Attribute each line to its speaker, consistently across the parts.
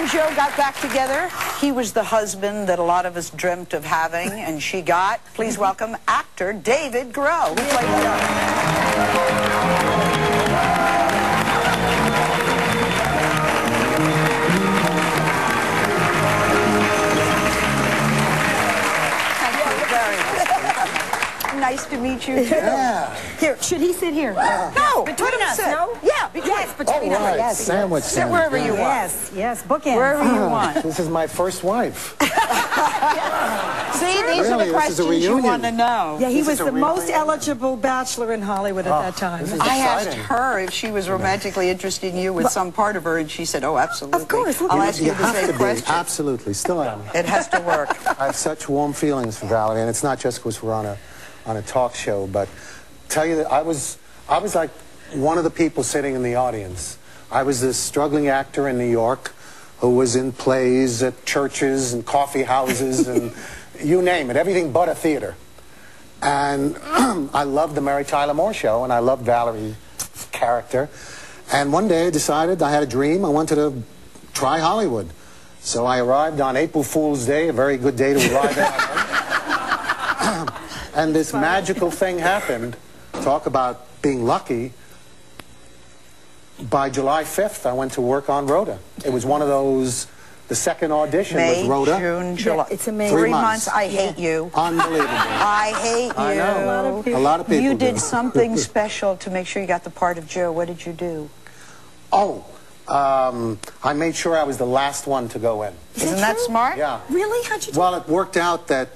Speaker 1: and Joe got back together, he was the husband that a lot of us dreamt of having, and she got. Please welcome actor David Groh, who played Joe. Nice to meet you, too.
Speaker 2: Yeah.
Speaker 3: Here, should he sit here?
Speaker 1: No,
Speaker 3: between us, no?
Speaker 1: Yeah, between
Speaker 3: yes, between us. Yes,
Speaker 2: sandwich.
Speaker 1: Sit wherever you want.
Speaker 3: Yes, yes, bookends.
Speaker 1: Wherever you want.
Speaker 2: This is my first wife.
Speaker 1: See, these are the questions you want to know.
Speaker 3: Yeah, he was the most eligible bachelor in Hollywood at that time.
Speaker 1: I asked her if she was romantically interested in you with some part of her, and she said, oh, absolutely.
Speaker 3: Of course.
Speaker 1: I'll ask you the same question.
Speaker 2: Absolutely, still am.
Speaker 1: It has to work.
Speaker 2: I have such warm feelings for Valerie, and it's not just because we're on a talk show, but tell you that I was like one of the people sitting in the audience. I was this struggling actor in New York who was in plays at churches and coffee houses and you name it, everything but a theater. And I loved the Mary Tyler Moore Show, and I loved Valerie's character. And one day I decided, I had a dream, I wanted to try Hollywood. So I arrived on April Fool's Day, a very good day to arrive at. And this magical thing happened. Talk about being lucky. By July 5th, I went to work on Rhoda. It was one of those, the second audition was Rhoda.
Speaker 1: May, June, July.
Speaker 3: Yeah, it's amazing.
Speaker 1: 3 months. I hate you.
Speaker 2: Unbelievable.
Speaker 1: I hate you.
Speaker 2: I know. A lot of people
Speaker 1: You did
Speaker 2: do.
Speaker 1: something special to make sure you got the part of Joe. What did you do?
Speaker 2: Oh, I made sure I was the last one to go in.
Speaker 1: Isn't that smart?
Speaker 2: Yeah.
Speaker 3: Really? How'd you do
Speaker 2: Well, it worked out that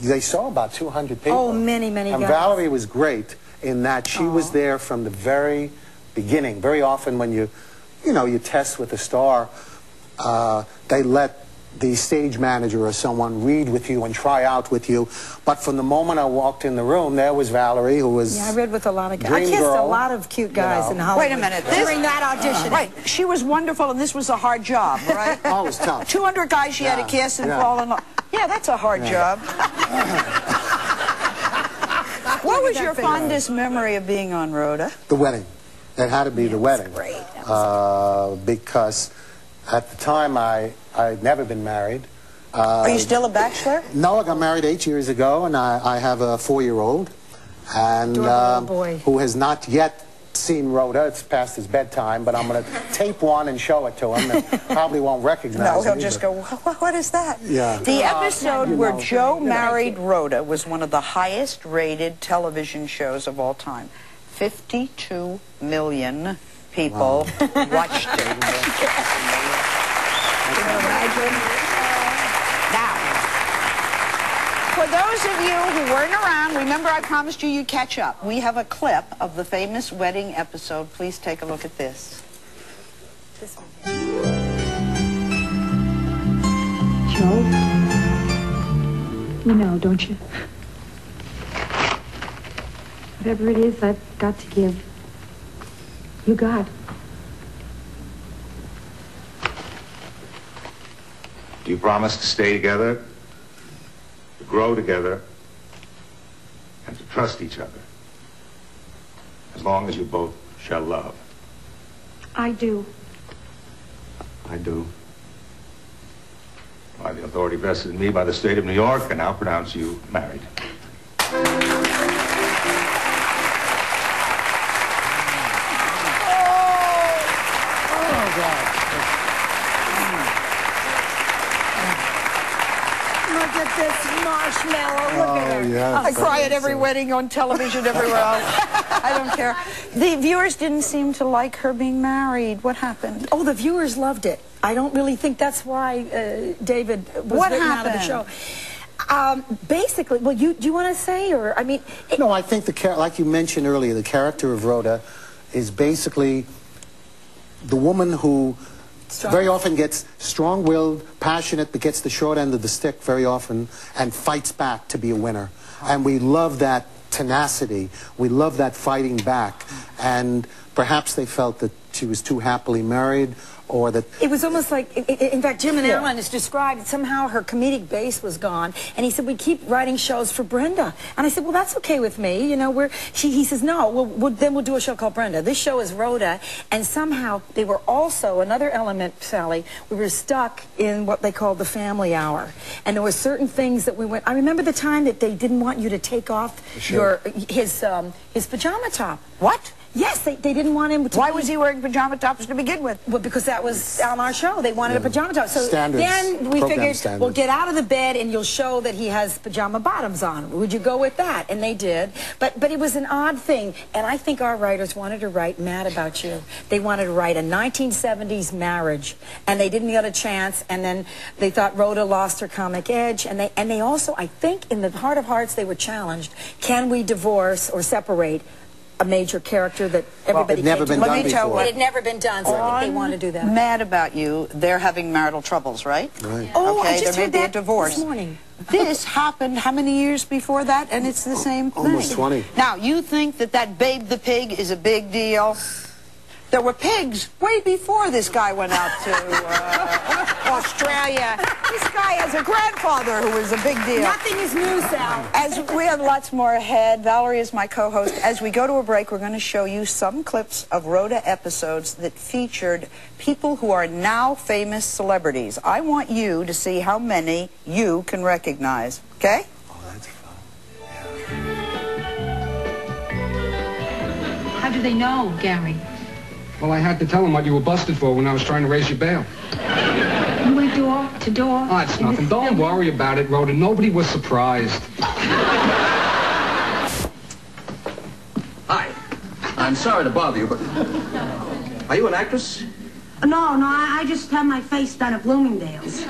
Speaker 2: they saw about 200 people.
Speaker 3: Oh, many guys.
Speaker 2: And Valerie was great in that she was there from the very beginning. Very often when you test with a star, they let the stage manager or someone read with you and try out with you. But from the moment I walked in the room, there was Valerie, who was
Speaker 3: Yeah, I read with a lot of guys. I kissed a lot of cute guys in Hollywood.
Speaker 1: Wait a minute.
Speaker 3: During that audition.
Speaker 1: Right. She was wonderful, and this was a hard job, right?
Speaker 2: Oh, it was tough.
Speaker 1: 200 guys she had to kiss and fall in love. Yeah, that's a hard job. What was your fondest memory of being on Rhoda?
Speaker 2: The wedding. It had to be the wedding.
Speaker 3: Great.
Speaker 2: Because at the time I'd never been married.
Speaker 1: Are you still a bachelor?
Speaker 2: No, I got married 8 years ago, and I have a 4-year-old, and who has not yet seen Rhoda. It's past his bedtime, but I'm going to tape one and show it to him, and probably won't recognize it.
Speaker 1: No, he'll just go, what is that?
Speaker 2: Yeah.
Speaker 1: The episode where Joe married Rhoda was one of the highest rated television shows of all time. 52 million people watched it. Can you imagine? Now, for those of you who weren't around, remember I promised you'd catch up. We have a clip of the famous wedding episode. Please take a look at this.
Speaker 4: Joe, you know, don't you? Whatever it is I've got to give, you got.
Speaker 5: Do you promise to stay together, to grow together, and to trust each other, as long as you both shall love?
Speaker 4: I do.
Speaker 5: I do. By the authority vested in me by the state of New York, I now pronounce you married.
Speaker 3: Look at this marshmallow. Look at her.
Speaker 2: Yeah,
Speaker 1: I cry at every wedding on television, everywhere else. I don't care. The viewers didn't seem to like her being married. What happened?
Speaker 3: Oh, the viewers loved it. I don't really think that's why David was written out of the show. Basically, well, do you want to say, or, I mean...
Speaker 2: No, I think, like you mentioned earlier, the character of Rhoda is basically the woman who very often gets strong-willed, passionate, but gets the short end of the stick very often and fights back to be a winner. And we love that tenacity. We love that fighting back. And perhaps they felt that she was too happily married, or that...
Speaker 3: It was almost like, in fact, Jim and Alan has described somehow her comedic base was gone, and he said, we keep writing shows for Brenda. And I said, well, that's okay with me, you know, he says, no, then we'll do a show called Brenda. This show is Rhoda, and somehow they were also, another element, Sally, we were stuck in what they called the family hour. And there were certain things that we went, I remember the time that they didn't want you to take off his pajama top.
Speaker 1: What?
Speaker 3: Yes, they didn't want him to.
Speaker 1: Why was he wearing pajama tops to begin with?
Speaker 3: Well, because that was on our show. They wanted a pajama top. So
Speaker 2: standards,
Speaker 3: then we figured,
Speaker 2: standards.
Speaker 3: we'll get out of the bed and you'll show that he has pajama bottoms on. Would you go with that? And they did. But it was an odd thing. And I think our writers wanted to write Mad About You. They wanted to write a 1970s marriage. And they didn't get a chance. And then they thought Rhoda lost her comic edge. And they also, I think, in the heart of hearts, they were challenged. Can we divorce or separate a major character that everybody
Speaker 2: never been done before.
Speaker 3: It had never been done, so I think they want to do that.
Speaker 1: Mad About You, they're having marital troubles, right?
Speaker 2: Right.
Speaker 3: Oh,
Speaker 1: okay,
Speaker 3: I just
Speaker 1: there
Speaker 3: heard
Speaker 1: may be a
Speaker 3: that
Speaker 1: divorce.
Speaker 3: this morning.
Speaker 1: This happened how many years before that? And it's the same thing.
Speaker 2: Almost 20.
Speaker 1: Now, you think that Babe the Pig is a big deal? There were pigs way before this guy went out to Australia. This guy has a grandfather who was a big deal.
Speaker 3: Nothing is new, Sal.
Speaker 1: As we have lots more ahead, Valerie is my co-host. As we go to a break, we're going to show you some clips of Rhoda episodes that featured people who are now famous celebrities. I want you to see how many you can recognize, okay?
Speaker 2: Oh, that's fun.
Speaker 6: How do they know, Gary?
Speaker 7: Well, I had to tell him what you were busted for when I was trying to raise your bail.
Speaker 6: You went door to door?
Speaker 7: Oh, it's nothing. Don't worry about it, Rhoda. Nobody was surprised.
Speaker 8: Hi. I'm sorry to bother you, but... Are you an actress?
Speaker 9: No, I just had my face done at Bloomingdale's.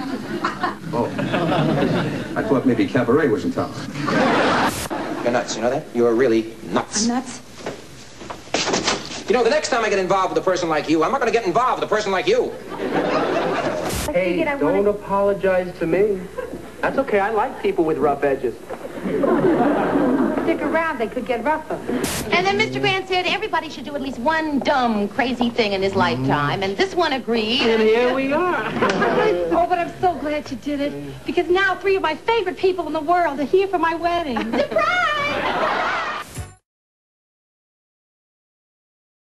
Speaker 8: Oh. I thought maybe Cabaret was in town.
Speaker 10: You're nuts, you know that? You're really nuts.
Speaker 9: I'm nuts?
Speaker 10: You know, the next time I get involved with a person like you, I'm not going to get involved with a person like you.
Speaker 11: Hey, don't apologize to me. That's okay. I like people with rough edges.
Speaker 6: Stick around, they could get rougher.
Speaker 12: And then Mr. Grant said everybody should do at least one dumb, crazy thing in his lifetime, and this one agreed.
Speaker 11: And here we are.
Speaker 6: Oh, but I'm so glad you did it, because now 3 of my favorite people in the world are here for my wedding.
Speaker 12: Surprise!